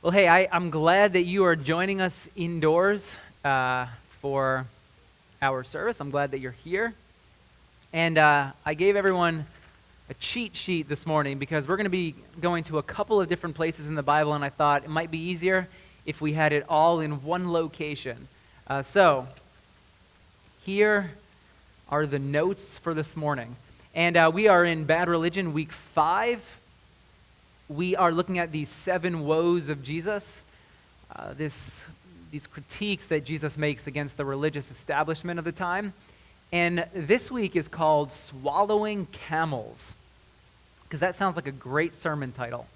Well, hey, I'm glad that you are joining us indoors for our service. I'm glad that you're here. And I gave everyone a cheat sheet this morning because we're going to be going to a couple of different places in the Bible, and I thought it might be easier if we had it all in one location. So here are the notes for this morning. And we are in Bad Religion, week 5. We are looking at these 7 woes of Jesus, these critiques that Jesus makes against the religious establishment of the time. And this week is called Swallowing Camels, because that sounds like a great sermon title.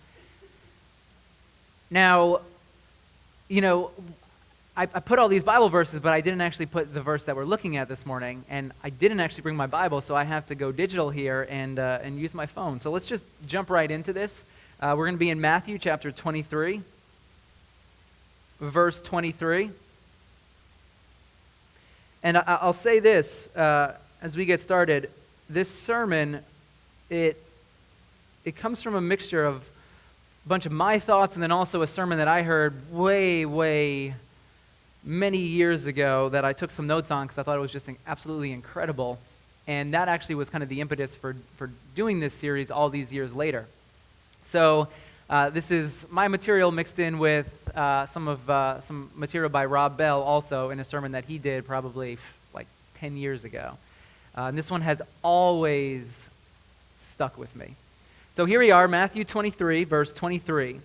Now, you know, I put all these Bible verses, but I didn't actually put the verse that we're looking at this morning, and I didn't actually bring my Bible, so I have to go digital here and use my phone. So let's just jump right into this. We're going to be in Matthew chapter 23, verse 23. And I'll say this as we get started. This sermon, it comes from a mixture of a bunch of my thoughts and then also a sermon that I heard way many years ago that I took some notes on because I thought it was just absolutely incredible. And that actually was kind of the impetus for doing this series all these years later. So this is my material mixed in with some material by Rob Bell also in a sermon that he did probably like 10 years ago. And this one has always stuck with me. So here we are, Matthew 23, verse 23.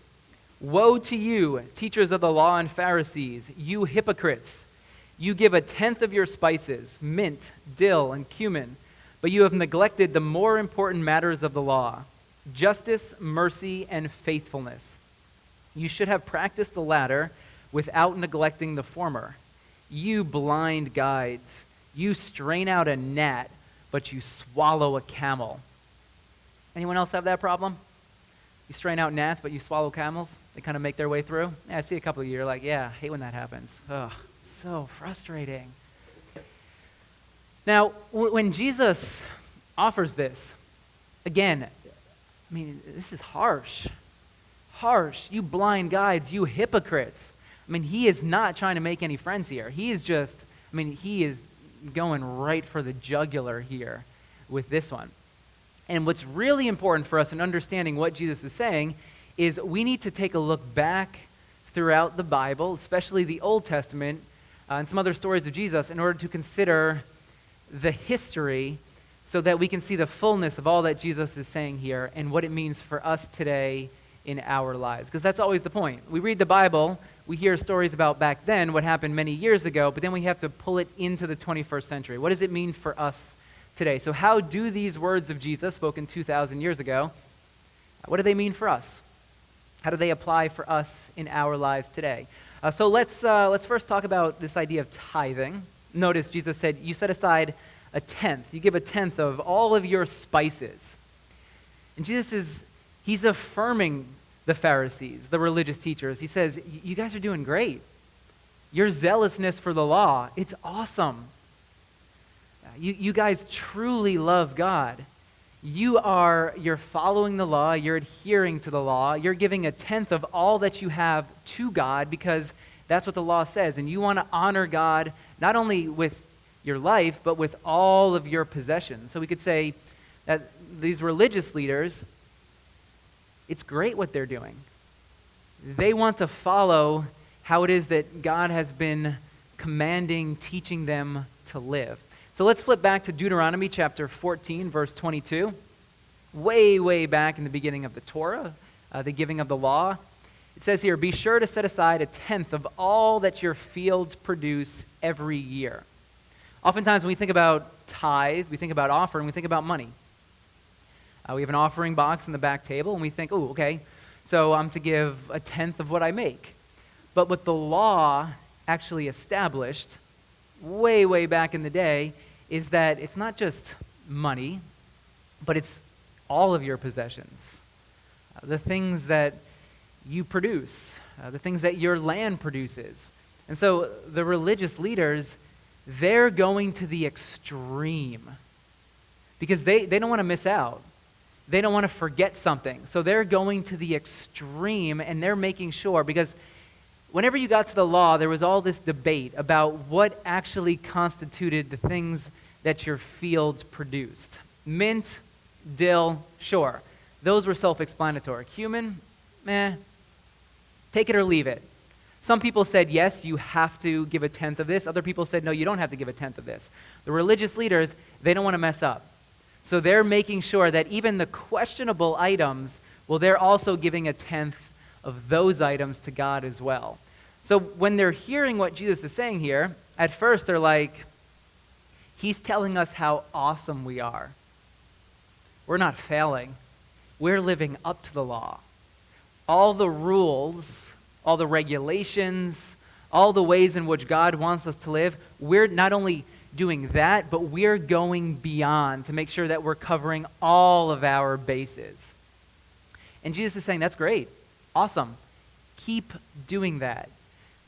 Woe to you, teachers of the law and Pharisees, you hypocrites! You give 1/10 of your spices, mint, dill, and cumin, but you have neglected the more important matters of the law, justice, mercy, and faithfulness. You should have practiced the latter without neglecting the former. You blind guides, you strain out a gnat, but you swallow a camel. Anyone else have that problem? You strain out gnats, but you swallow camels? They kind of make their way through? Yeah, I see a couple of you, you're like, yeah, I hate when that happens. Ugh, so frustrating. Now, when Jesus offers this, again, I mean, this is harsh. Harsh. You blind guides, you hypocrites. I mean, he is not trying to make any friends here. He is just, he is going right for the jugular here with this one. And what's really important for us in understanding what Jesus is saying is we need to take a look back throughout the Bible, especially the Old Testament, and some other stories of Jesus in order to consider the history so that we can see the fullness of all that Jesus is saying here and what it means for us today in our lives. Because that's always the point. We read the Bible, we hear stories about back then, what happened many years ago, but then we have to pull it into the 21st century. What does it mean for us today? So how do these words of Jesus, spoken 2,000 years ago, what do they mean for us? How do they apply for us in our lives today? So let's first talk about this idea of tithing. Notice Jesus said, you set aside 1/10. You give 1/10 of all of your spices. And he's affirming the Pharisees, the religious teachers. He says, you guys are doing great. Your zealousness for the law, it's awesome. You guys truly love God. You're following the law, you're adhering to the law, you're giving 1/10 of all that you have to God because that's what the law says. And you want to honor God not only with your life, but with all of your possessions. So we could say that these religious leaders, it's great what they're doing. They want to follow how it is that God has been commanding, teaching them to live. So let's flip back to Deuteronomy Chapter 14, verse 22. Way back in the beginning of the Torah, the giving of the law. It says here, be sure to set aside 1/10 of all that your fields produce every year. Oftentimes when we think about tithe, we think about offering, we think about money. We have an offering box in the back table, and we think, oh, okay, so I'm to give 1/10 of what I make. But what the law actually established way back in the day is that it's not just money, but it's all of your possessions. The things that you produce, the things that your land produces. And so the religious leaders, they're going to the extreme because they don't want to miss out. They don't want to forget something. So they're going to the extreme, and they're making sure, because whenever you got to the law, there was all this debate about what actually constituted the things that your fields produced. Mint, dill, sure. Those were self-explanatory. Cumin, take it or leave it. Some people said, yes, you have to give a tenth of this. Other people said, no, you don't have to give a tenth of this. The religious leaders, they don't want to mess up. So they're making sure that even the questionable items, well, they're also giving a tenth of those items to God as well. So when they're hearing what Jesus is saying here, at first they're like, he's telling us how awesome we are. We're not failing. We're living up to the law. All the rules, all the regulations, all the ways in which God wants us to live, we're not only doing that, but we're going beyond to make sure that we're covering all of our bases. And Jesus is saying, that's great. Awesome. Keep doing that.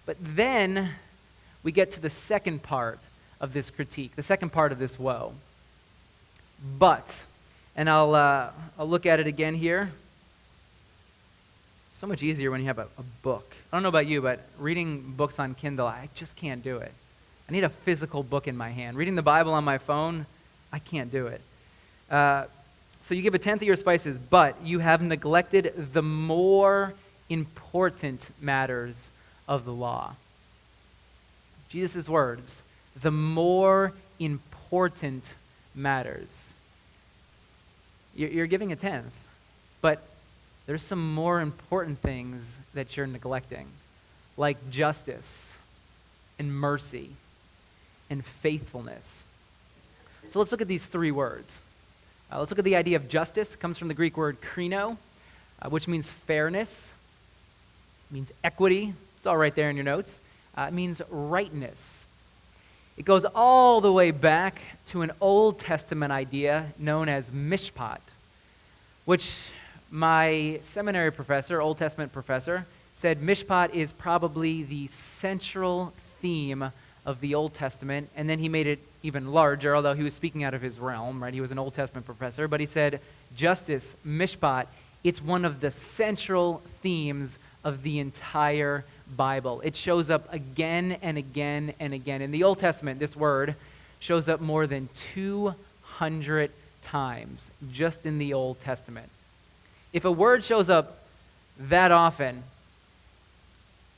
But then we get to the second part of this critique, the second part of this woe. But, and I'll look at it again here. So much easier when you have a book. I don't know about you, but reading books on Kindle, I just can't do it. I need a physical book in my hand. Reading the Bible on my phone, I can't do it. So you give a tenth of your spices, but you have neglected the more important matters of the law. Jesus' words, the more important matters. You're giving a tenth, but there's some more important things that you're neglecting, like justice and mercy and faithfulness. So let's look at these three words. Let's look at the idea of justice. It comes from the Greek word krino, which means fairness, means equity. It's all right there in your notes. It means rightness. It goes all the way back to an Old Testament idea known as mishpat, which my seminary professor, Old Testament professor, said mishpat is probably the central theme of the Old Testament, and then he made it even larger, although he was speaking out of his realm, right? He was an Old Testament professor, but he said justice, mishpat, it's one of the central themes of the entire Bible. It shows up again and again and again. In the Old Testament, this word shows up more than 200 times just in the Old Testament. If a word shows up that often,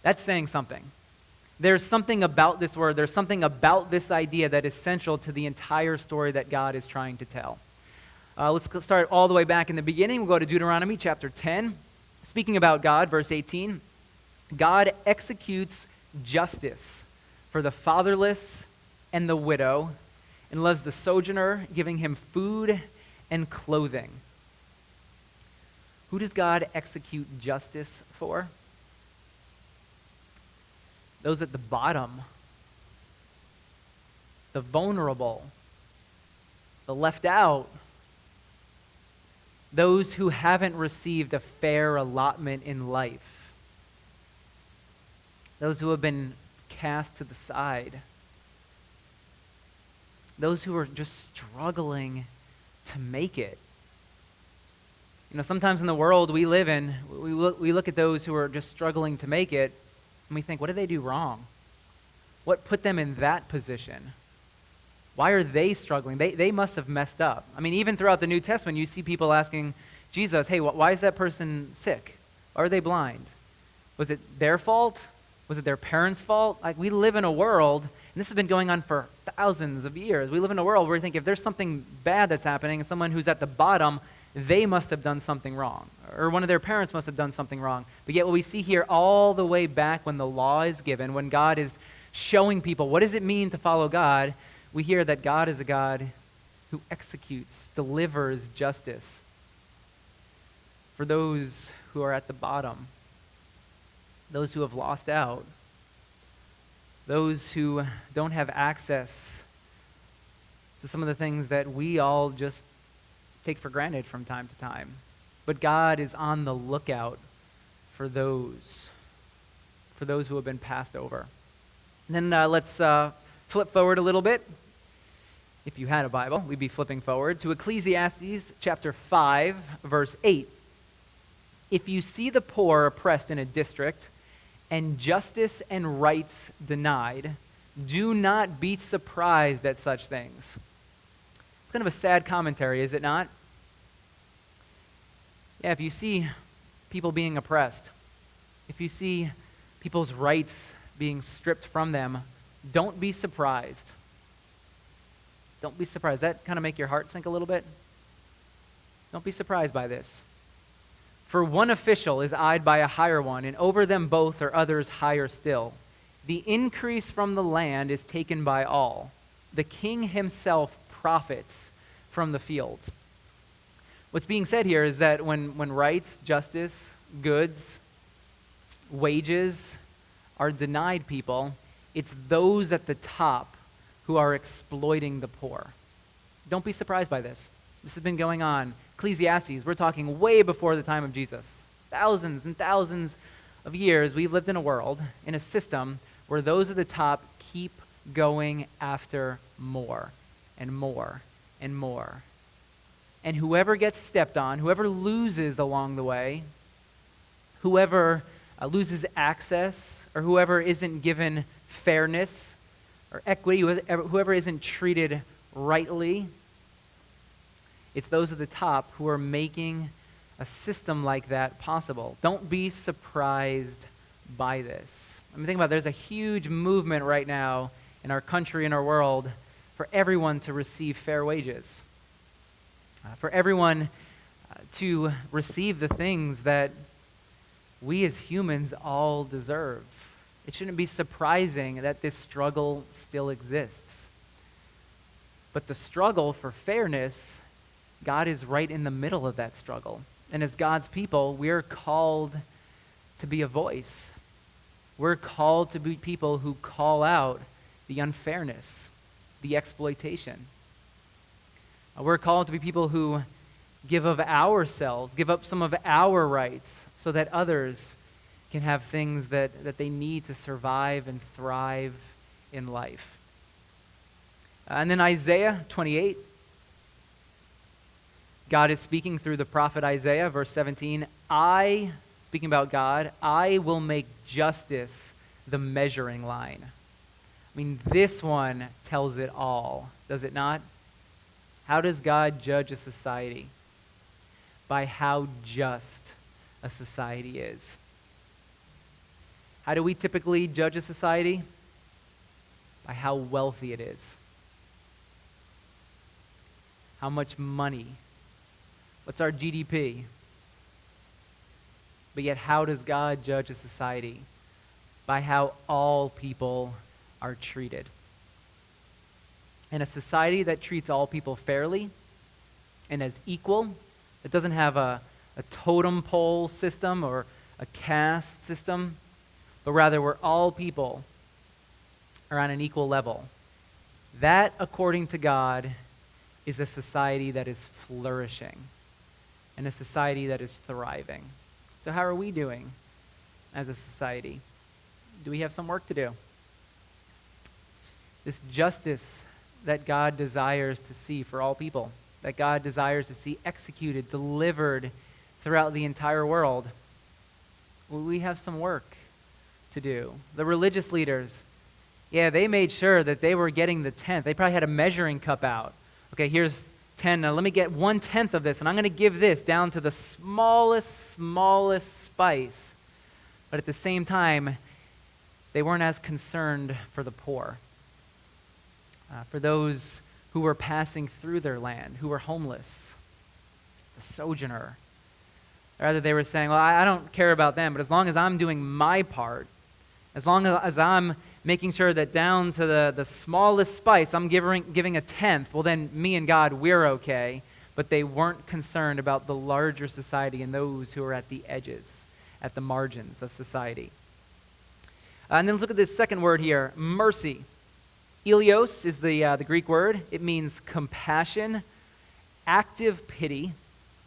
that's saying something. There's something about this word, there's something about this idea that is central to the entire story that God is trying to tell. Let's start all the way back in the beginning. We'll go to Deuteronomy Chapter 10. Speaking about God, verse 18, God executes justice for the fatherless and the widow and loves the sojourner, giving him food and clothing. Who does God execute justice for? Those at the bottom, the vulnerable, the left out, those who haven't received a fair allotment in life, those who have been cast to the side, those who are just struggling to make it. You know, sometimes in the world we live in, we look at those who are just struggling to make it, and we think, what did they do wrong? What put them in that position? Why are they struggling? They must have messed up. I mean, even throughout the New Testament, you see people asking Jesus, hey, why is that person sick? Or are they blind? Was it their fault? Was it their parents' fault? Like, we live in a world, and this has been going on for thousands of years. We live in a world where we think if there's something bad that's happening, and someone who's at the bottom, they must have done something wrong, or one of their parents must have done something wrong. But yet what we see here all the way back when the law is given, when God is showing people what does it mean to follow God, we hear that God is a God who executes, delivers justice for those who are at the bottom, those who have lost out, those who don't have access to some of the things that we all just take for granted from time to time. But God is on the lookout for those who have been passed over. And then let's flip forward a little bit. If you had a Bible, we'd be flipping forward to Ecclesiastes chapter 5, verse 8. If you see the poor oppressed in a district, and justice and rights denied, do not be surprised at such things. It's kind of a sad commentary, is it not? Yeah, if you see people being oppressed, if you see people's rights being stripped from them, don't be surprised. Don't be surprised. That kind of make your heart sink a little bit? Don't be surprised by this. For one official is eyed by a higher one, and over them both are others higher still. The increase from the land is taken by all. The king himself profits from the fields. What's being said here is that when rights, justice, goods, wages are denied people, it's those at the top who are exploiting the poor. Don't be surprised by this. This has been going on. Ecclesiastes, we're talking way before the time of Jesus. Thousands and thousands of years, we've lived in a world, in a system, where those at the top keep going after more and more and more. And whoever gets stepped on, whoever loses along the way, whoever loses access, or whoever isn't given fairness or equity, whoever isn't treated rightly, it's those at the top who are making a system like that possible. Don't be surprised by this. I mean, think about it. There's a huge movement right now in our country and our world for everyone to receive fair wages, for everyone to receive the things that we as humans all deserve. It shouldn't be surprising that this struggle still exists. But the struggle for fairness, God is right in the middle of that struggle. And as God's people, we're called to be a voice. We're called to be people who call out the unfairness, the exploitation. We're called to be people who give of ourselves, give up some of our rights so that others can have things that they need to survive and thrive in life. And then Isaiah 28, God is speaking through the prophet Isaiah, verse 17, speaking about God, I will make justice the measuring line. I mean, this one tells it all, does it not? How does God judge a society? By how just a society is. How do we typically judge a society? By how wealthy it is. How much money. What's our GDP? But yet, how does God judge a society? By how all people are treated. And a society that treats all people fairly and as equal, that doesn't have a totem pole system or a caste system, but rather where all people are on an equal level. That, according to God, is a society that is flourishing and a society that is thriving. So how are we doing as a society? Do we have some work to do? This justice that God desires to see for all people, that God desires to see executed, delivered throughout the entire world, well, we have some work to do. The religious leaders, they made sure that they were getting the tenth. They probably had a measuring cup out. Okay, here's 10. Now let me get 1/10 of this, and I'm going to give this down to the smallest spice. But at the same time, they weren't as concerned for the poor, for those who were passing through their land, who were homeless, the sojourner. Rather, they were saying, well, I don't care about them, but as long as I'm doing my part, as long as I'm making sure that down to the smallest spice, I'm giving a 10th, well then me and God, we're okay. But they weren't concerned about the larger society and those who are at the edges, at the margins of society. And then let's look at this second word here, mercy. Elios is the Greek word. It means compassion, active pity.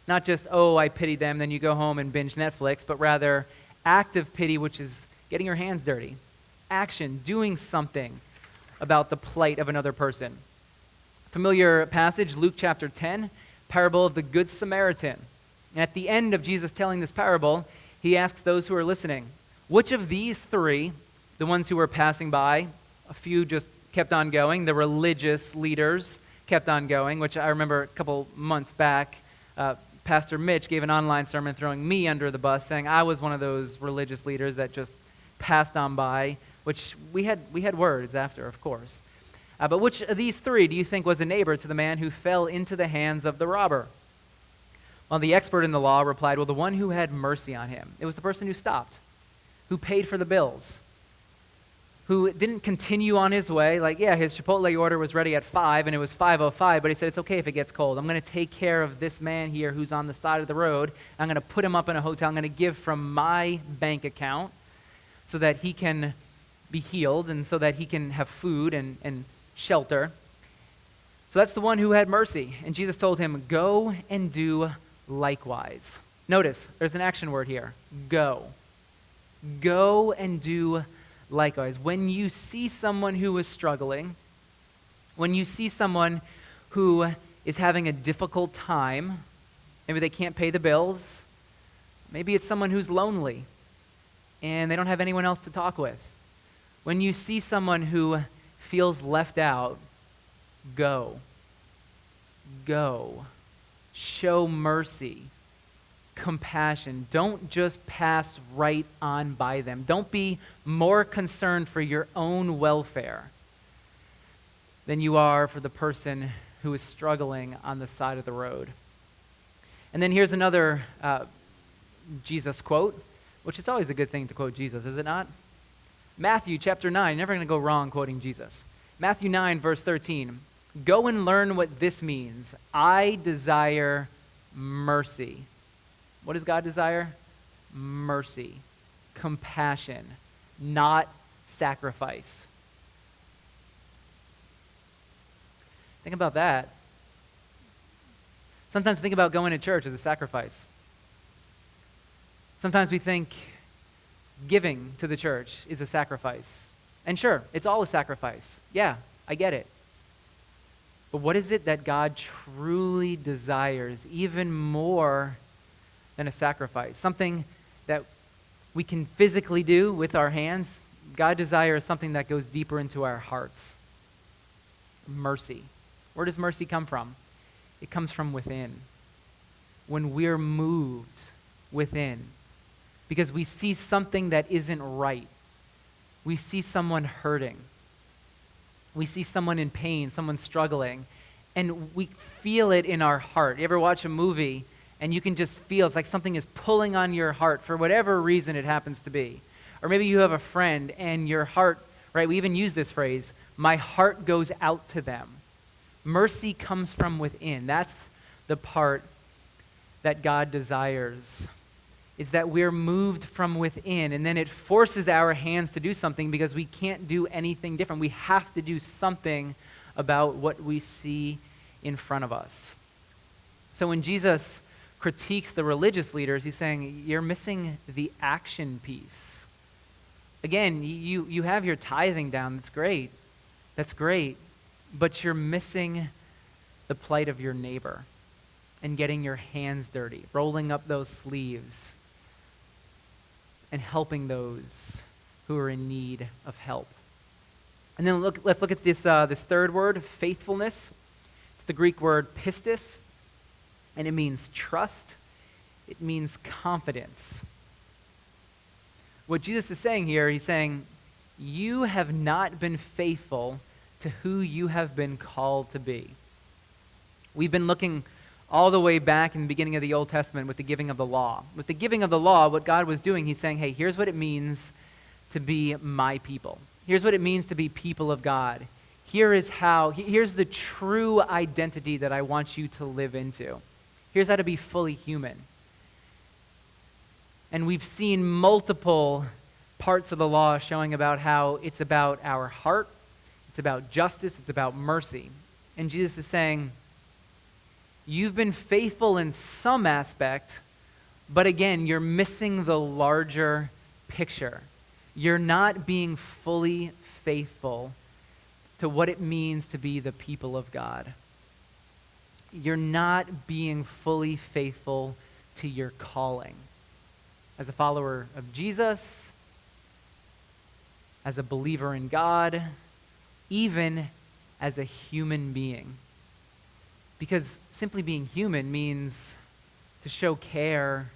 Not just, oh, I pity them, then you go home and binge Netflix, but rather active pity, which is getting your hands dirty. Action, doing something about the plight of another person. Familiar passage, Luke chapter 10, parable of the Good Samaritan. And at the end of Jesus telling this parable, he asks those who are listening, which of these three, the ones who were passing by, a few just kept on going, the religious leaders kept on going, which I remember a couple months back, Pastor Mitch gave an online sermon throwing me under the bus, saying I was one of those religious leaders that just passed on by, which we had words after, of course. But which of these three do you think was a neighbor to the man who fell into the hands of the robber? Well, the expert in the law replied, well, the one who had mercy on him. It was the person who stopped, who paid for the bills, who didn't continue on his way. Like, yeah, his Chipotle order was ready at 5 and it was 5:05, but he said, it's okay if it gets cold. I'm going to take care of this man here who's on the side of the road. I'm going to put him up in a hotel. I'm going to give from my bank account so that he can be healed and so that he can have food and shelter. So that's the one who had mercy. And Jesus told him, go and do likewise. Notice, there's an action word here. Go. Go and do likewise. When you see someone who is struggling, when you see someone who is having a difficult time, maybe they can't pay the bills, maybe it's someone who's lonely and they don't have anyone else to talk with. When you see someone who feels left out, go. Go. Show mercy, compassion. Don't just pass right on by them. Don't be more concerned for your own welfare than you are for the person who is struggling on the side of the road. And then here's another Jesus quote, which is always a good thing to quote Jesus, is it not? Matthew chapter 9, you're never going to go wrong quoting Jesus. Matthew 9, verse 13. Go and learn what this means. I desire mercy. What does God desire? Mercy, compassion, not sacrifice. Think about that. Sometimes we think about going to church as a sacrifice. Sometimes we think giving to the church is a sacrifice. And sure, it's all a sacrifice. Yeah, I get it. But what is it that God truly desires, even more than a sacrifice? Something that we can physically do with our hands. God desires something that goes deeper into our hearts. Mercy. Where does mercy come from? It comes from within. When we're moved within, because we see something that isn't right. We see someone hurting. We see someone in pain, someone struggling, and we feel it in our heart. You ever watch a movie and you can just feel it's like something is pulling on your heart for whatever reason it happens to be? Or maybe you have a friend and your heart, right? We even use this phrase, my heart goes out to them. Mercy comes from within. That's the part that God desires. Is that we're moved from within, and then it forces our hands to do something because we can't do anything different. We have to do something about what we see in front of us. So when Jesus critiques the religious leaders, he's saying, you're missing the action piece. Again, you have your tithing down. That's great. That's great. But you're missing the plight of your neighbor and getting your hands dirty, rolling up those sleeves, and helping those who are in need of help. And then let's look at this third word, faithfulness. It's the Greek word pistis, and it means trust. It means confidence. What Jesus is saying here, he's saying, you have not been faithful to who you have been called to be. We've been looking all the way back in the beginning of the Old Testament with the giving of the law. With the giving of the law, what God was doing, he's saying, hey, here's what it means to be my people. Here's what it means to be people of God. Here's the true identity that I want you to live into. Here's how to be fully human. And we've seen multiple parts of the law showing about how it's about our heart, it's about justice, it's about mercy. And Jesus is saying, you've been faithful in some aspect, but again, you're missing the larger picture. You're not being fully faithful to what it means to be the people of God. you're not being fully faithful to your calling as a follower of Jesus, as a believer in God, even as a human being. Because simply being human means to show care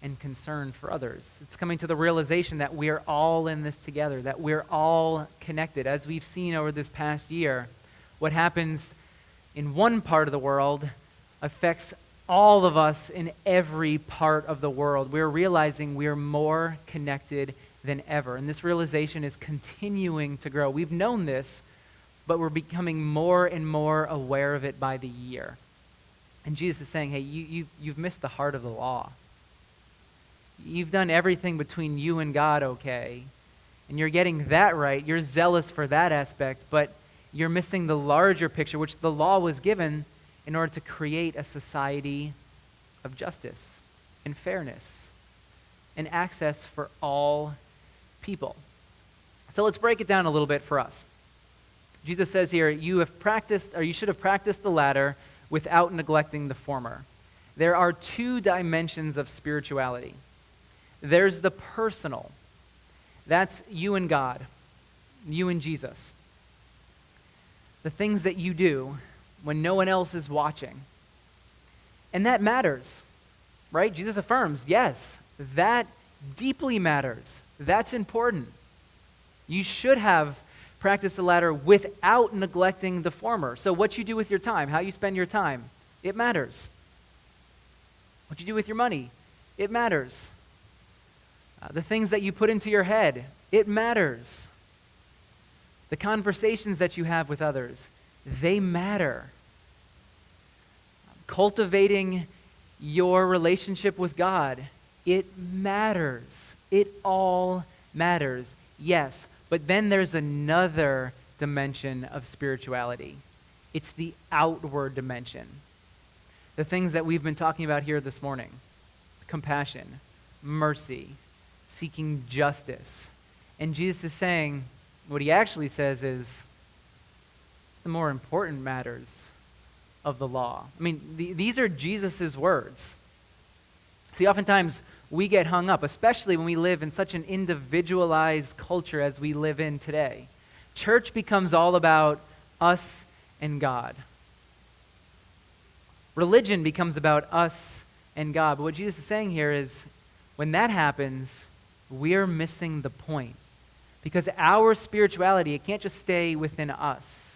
and concern for others. It's coming to the realization that we're all in this together, that we're all connected. As we've seen over this past year, what happens in one part of the world affects all of us in every part of the world. We're realizing we're more connected than ever. And this realization is continuing to grow. We've known this, but we're becoming more and more aware of it by the year. And Jesus is saying, hey, you've missed the heart of the law. You've done everything between you and God okay, and you're getting that right. You're zealous for that aspect, but you're missing the larger picture, which the law was given in order to create a society of justice and fairness and access for all people. So let's break it down a little bit for us. Jesus says here, you should have practiced the latter without neglecting the former. There are two dimensions of spirituality. There's the personal. That's you and God, you and Jesus. The things that you do when no one else is watching. And that matters, right? Jesus affirms, yes, that deeply matters. That's important. You should have practiced the latter without neglecting the former. So what you do with your time, how you spend your time, it matters. What you do with your money, it matters. The things that you put into your head, it matters. The conversations that you have with others, they matter. Cultivating your relationship with God, it matters. It all matters, yes. But then there's another dimension of spirituality. It's the outward dimension. The things that we've been talking about here this morning. Compassion, mercy, seeking justice. And Jesus is saying, what he actually says is, it's the more important matters of the law. I mean, these are Jesus' words. See, oftentimes we get hung up, especially when we live in such an individualized culture as we live in today. Church becomes all about us and God. Religion becomes about us and God. But what Jesus is saying here is, when that happens, we're missing the point. Because our spirituality, it can't just stay within us.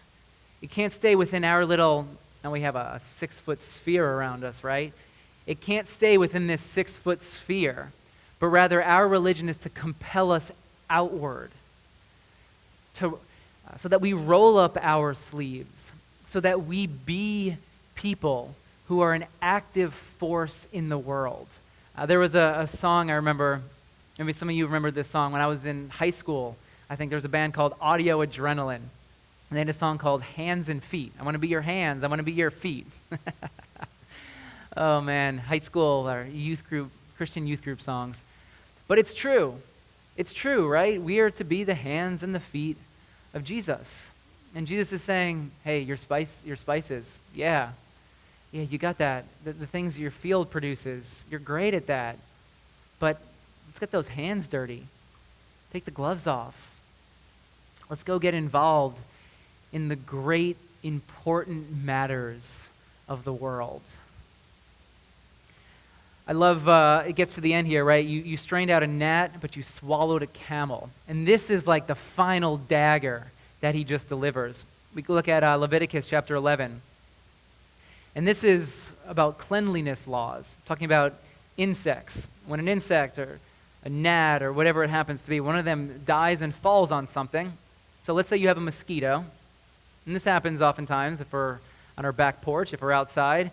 It can't stay within our little, now we have a 6-foot sphere around us, right? It can't stay within this 6-foot sphere, but rather our religion is to compel us outward, so that we roll up our sleeves, so that we be people who are an active force in the world. There was a song I remember. Maybe some of you remember this song. When I was in high school, I think there was a band called Audio Adrenaline. And they had a song called Hands and Feet. I want to be your hands. I want to be your feet. Oh, man. High school or youth group, Christian youth group songs. But it's true. It's true, right? We are to be the hands and the feet of Jesus. And Jesus is saying, hey, your spices, yeah, you got that. The things your field produces, you're great at that. But let's get those hands dirty. Take the gloves off. Let's go get involved in the great, important matters of the world. I love, it gets to the end here, right? You strained out a gnat, but you swallowed a camel. And this is like the final dagger that he just delivers. We can look at Leviticus chapter 11. And this is about cleanliness laws, talking about insects. When an insect or a gnat or whatever it happens to be, one of them dies and falls on something. So let's say you have a mosquito. And this happens oftentimes if we're on our back porch, if we're outside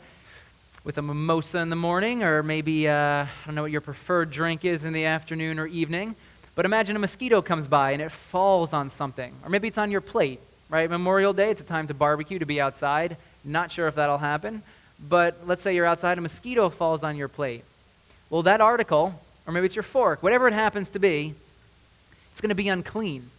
with a mimosa in the morning, or maybe, I don't know what your preferred drink is in the afternoon or evening. But imagine a mosquito comes by and it falls on something. Or maybe it's on your plate, right? Memorial Day, it's a time to barbecue, to be outside. Not sure if that'll happen. But let's say you're outside, a mosquito falls on your plate. Well, that article, or maybe it's your fork, whatever it happens to be, it's going to be unclean.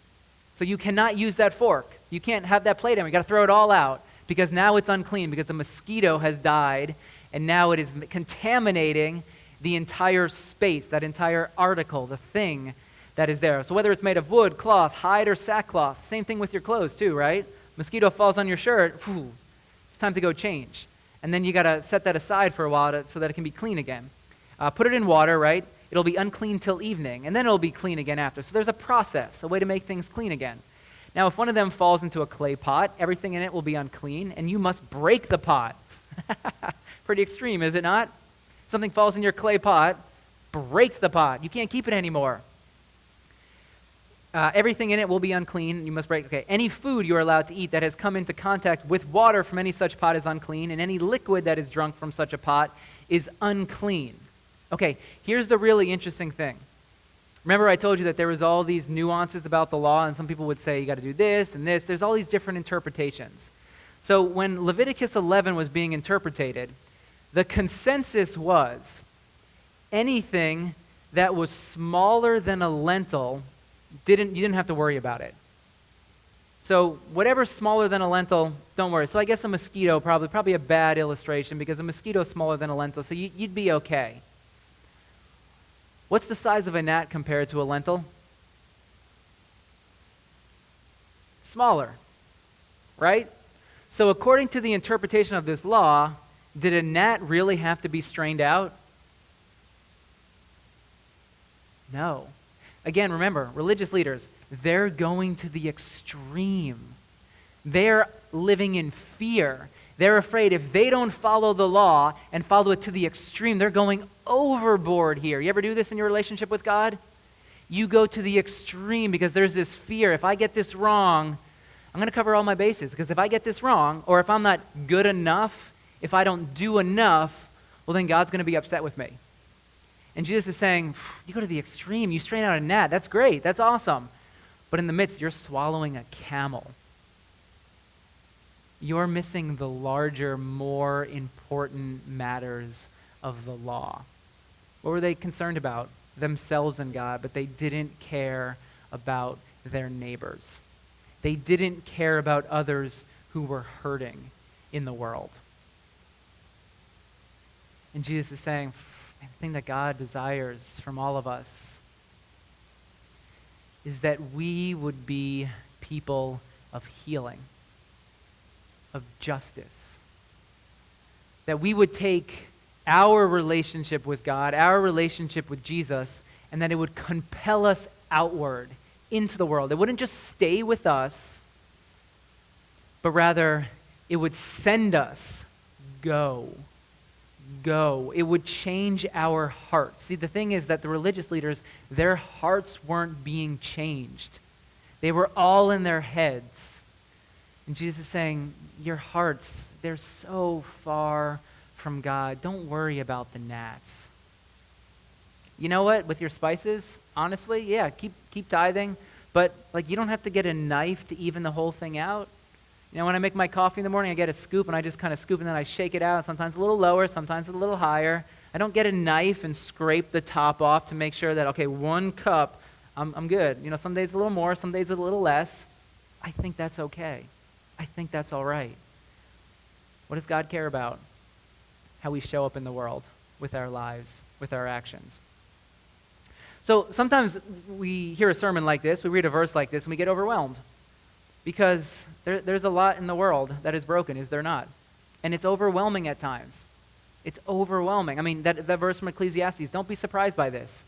So you cannot use that fork. You can't have that plate in. You got to throw it all out. Because now it's unclean, because the mosquito has died, and now it is contaminating the entire space, that entire article, the thing that is there. So whether it's made of wood, cloth, hide, or sackcloth, same thing with your clothes too, right? Mosquito falls on your shirt, whew, it's time to go change. And then you got to set that aside for a while so that it can be clean again. Put it in water, right? It'll be unclean till evening, and then it'll be clean again after. So there's a process, a way to make things clean again. Now, if one of them falls into a clay pot, everything in it will be unclean, and you must break the pot. Pretty extreme, is it not? Something falls in your clay pot, break the pot. You can't keep it anymore. Everything in it will be unclean. You must break. Okay. Any food you are allowed to eat that has come into contact with water from any such pot is unclean, and any liquid that is drunk from such a pot is unclean. Okay, here's the really interesting thing. Remember I told you that there was all these nuances about the law, and some people would say you got to do this and this. There's all these different interpretations. So when Leviticus 11 was being interpreted, the consensus was anything that was smaller than a lentil, you didn't have to worry about it. So whatever's smaller than a lentil, don't worry. So I guess a mosquito, probably a bad illustration, because a mosquito is smaller than a lentil, so you'd be okay. What's the size of a gnat compared to a lentil? Smaller, right? So according to the interpretation of this law, did a gnat really have to be strained out? No. Again, remember, religious leaders, they're going to the extreme. They're living in fear. They're afraid if they don't follow the law and follow it to the extreme, they're going overboard here. You ever do this in your relationship with God? You go to the extreme because there's this fear. If I get this wrong, I'm going to cover all my bases. Because if I get this wrong, or if I'm not good enough, if I don't do enough, well, then God's going to be upset with me. And Jesus is saying, you go to the extreme. You strain out a gnat. That's great. That's awesome. But in the midst, you're swallowing a camel. You're missing the larger, more important matters of the law. What were they concerned about? Themselves and God, but they didn't care about their neighbors. They didn't care about others who were hurting in the world. And Jesus is saying, the thing that God desires from all of us is that we would be people of healing, of justice. That we would take our relationship with God, our relationship with Jesus, and that it would compel us outward into the world. It wouldn't just stay with us, but rather it would send us, go. It would change our hearts. See, the thing is that the religious leaders, their hearts weren't being changed. They were all in their heads. And Jesus is saying, your hearts, they're so far from God. Don't worry about the gnats. You know what? With your spices, honestly, yeah, keep tithing, but you don't have to get a knife to even the whole thing out. You know, when I make my coffee in the morning, I get a scoop, and I just kind of scoop, and then I shake it out, sometimes a little lower, sometimes a little higher. I don't get a knife and scrape the top off to make sure that, okay, 1 cup, I'm good. You know, some days a little more, some days a little less. I think that's okay. I think that's all right. What does God care about? How we show up in the world with our lives, with our actions. So sometimes we hear a sermon like this, we read a verse like this, and we get overwhelmed. Because there's a lot in the world that is broken, is there not? And it's overwhelming at times. It's overwhelming. I mean, that verse from Ecclesiastes, don't be surprised by this.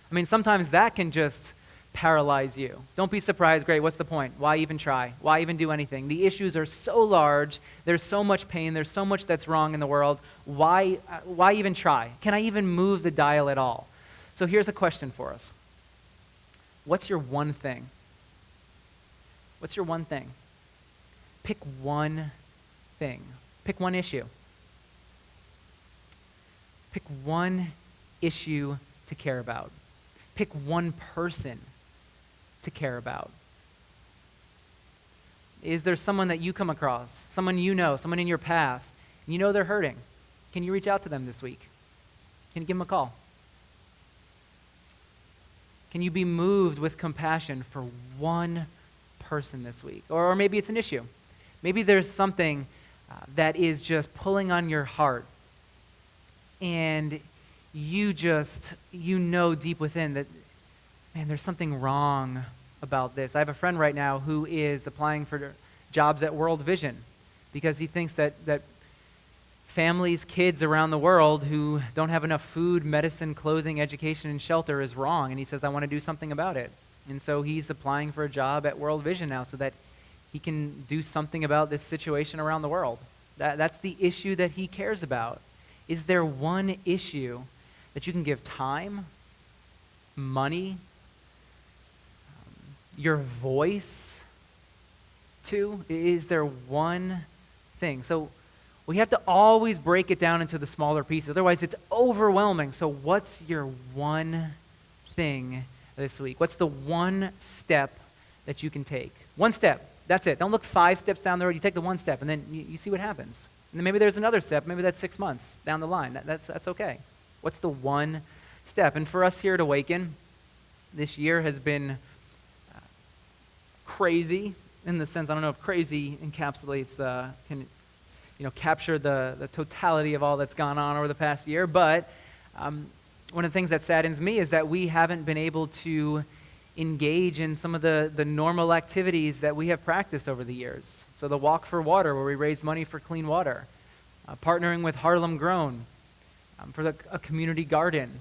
I mean, sometimes that can just paralyze you. Don't be surprised. Great, what's the point? Why even try? Why even do anything? The issues are so large. There's so much pain. There's so much that's wrong in the world. Why even try? Can I even move the dial at all? So here's a question for us. What's your one thing? What's your one thing? Pick one thing. Pick one issue. Pick one issue to care about. Pick one person to care about. Is there someone that you come across, someone you know, someone in your path, and you know they're hurting? Can you reach out to them this week? Can you give them a call? Can you be moved with compassion for one person this week? Or maybe it's an issue. Maybe there's something that is just pulling on your heart, and you know deep within that, man, there's something wrong about this. I have a friend right now who is applying for jobs at World Vision because he thinks that families, kids around the world who don't have enough food, medicine, clothing, education, and shelter is wrong, and he says, I want to do something about it. And so he's applying for a job at World Vision now so that he can do something about this situation around the world. That's the issue that he cares about. Is there one issue that you can give time, money, your voice to? Is there one thing? So we have to always break it down into the smaller pieces. Otherwise, it's overwhelming. So what's your one thing this week? What's the one step that you can take? One step. That's it. Don't look 5 steps down the road. You take the one step, and then you see what happens. And then maybe there's another step. Maybe that's 6 months down the line. That's okay. What's the one step? And for us here at Awaken, this year has been crazy in the sense, I don't know if crazy encapsulates, can capture the totality of all that's gone on over the past year, but one of the things that saddens me is that we haven't been able to engage in some of the normal activities that we have practiced over the years. So the Walk for Water, where we raise money for clean water, partnering with Harlem Grown for a community garden,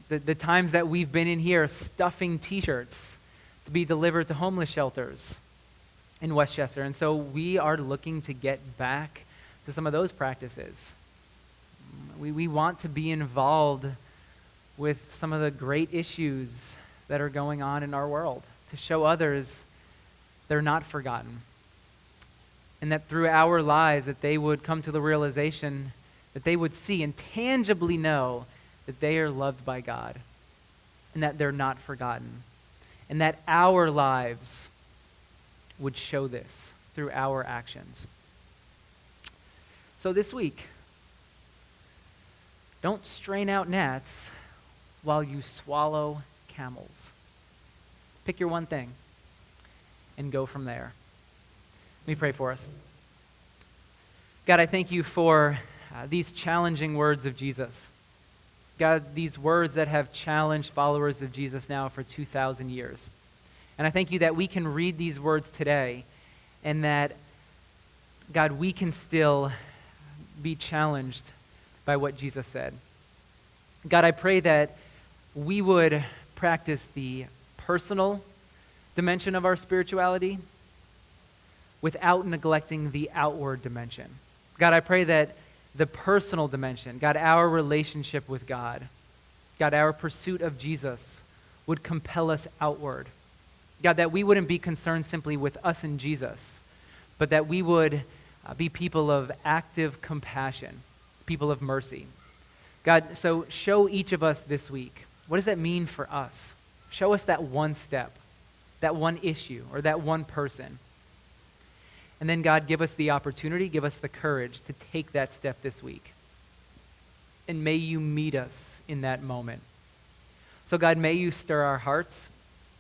the times that we've been in here stuffing t-shirts to be delivered to homeless shelters in Westchester. And so we are looking to get back to some of those practices. We want to be involved with some of the great issues that are going on in our world, to show others they're not forgotten. And that through our lives that they would come to the realization that they would see and tangibly know that they are loved by God and that they're not forgotten. And that our lives would show this through our actions. So this week, don't strain out gnats while you swallow camels. Pick your one thing and go from there. Let me pray for us. God, I thank you for these challenging words of Jesus. God, these words that have challenged followers of Jesus now for 2,000 years. And I thank you that we can read these words today and that, God, we can still be challenged by what Jesus said. God, I pray that we would practice the personal dimension of our spirituality without neglecting the outward dimension. God, I pray that the personal dimension, God, our relationship with God, God, our pursuit of Jesus would compel us outward. God, that we wouldn't be concerned simply with us and Jesus, but that we would be people of active compassion, people of mercy. God, so show each of us this week, what does that mean for us? Show us that one step, that one issue, or that one person. And then, God, give us the opportunity, give us the courage to take that step this week. And may you meet us in that moment. So, God, may you stir our hearts.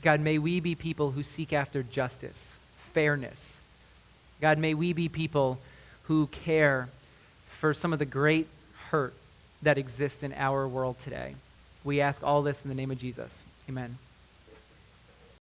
God, may we be people who seek after justice, fairness. God, may we be people who care for some of the great hurt that exists in our world today. We ask all this in the name of Jesus. Amen.